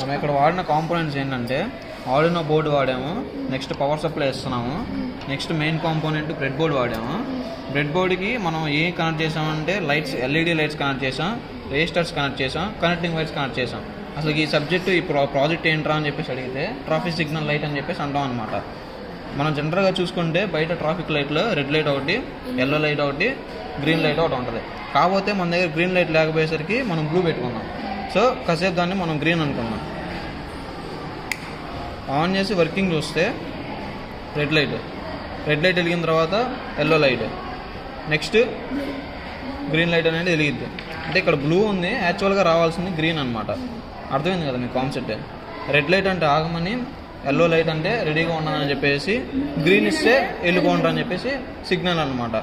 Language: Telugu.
మనం ఇక్కడ వాడిన కాంపోనెంట్స్ ఏంటంటే ఆర్డినో బోర్డు వాడాము, నెక్స్ట్ పవర్ సప్లై ఇస్తున్నాము, next main component bread board వాడాము. బ్రెడ్ బోర్డుకి మనం ఏం కనెక్ట్ చేసామంటే లైట్స్, ఎల్ఈడి లైట్స్ కనెక్ట్ చేసాం, రెజిస్టర్స్ కనెక్ట్ చేసాం, కనెక్టింగ్ వైర్స్ కనెక్ట్ చేసాం. అసలు ఈ సబ్జెక్టు ఈ ప్రాజెక్ట్ ఏంట్రా అని చెప్పేసి అడిగితే ట్రాఫిక్ సిగ్నల్ లైట్ అని చెప్పేసి అంటాం అనమాట. మనం జనరల్గా చూసుకుంటే బయట ట్రాఫిక్ లైట్లో రెడ్ లైట్ ఒకటి, ఎల్లో లైట్ ఒకటి, గ్రీన్ లైట్ ఒకటి ఉంటుంది. కాకపోతే మన దగ్గర గ్రీన్ లైట్ లేకపోయేసరికి మనం బ్లూ పెట్టుకున్నాం. సో కాసేపు దాన్ని మనం గ్రీన్ అనుకున్నాం. ఆన్ చేసి వర్కింగ్ చూస్తే రెడ్ లైట్ వెలిగిన తర్వాత yellow light, next green light అనేది వెలిగిద్ది. అంటే ఇక్కడ బ్లూ ఉంది, యాక్చువల్గా రావాల్సింది గ్రీన్ అనమాట. అర్థమైంది కదా మీకు కాన్సెప్ట్? రెడ్ లైట్ అంటే ఆగమని, ఎల్లో లైట్ అంటే రెడీగా ఉన్నానని చెప్పేసి, గ్రీన్ ఇస్తే వెళ్ళిపోండి అని చెప్పేసి సిగ్నల్ అనమాట.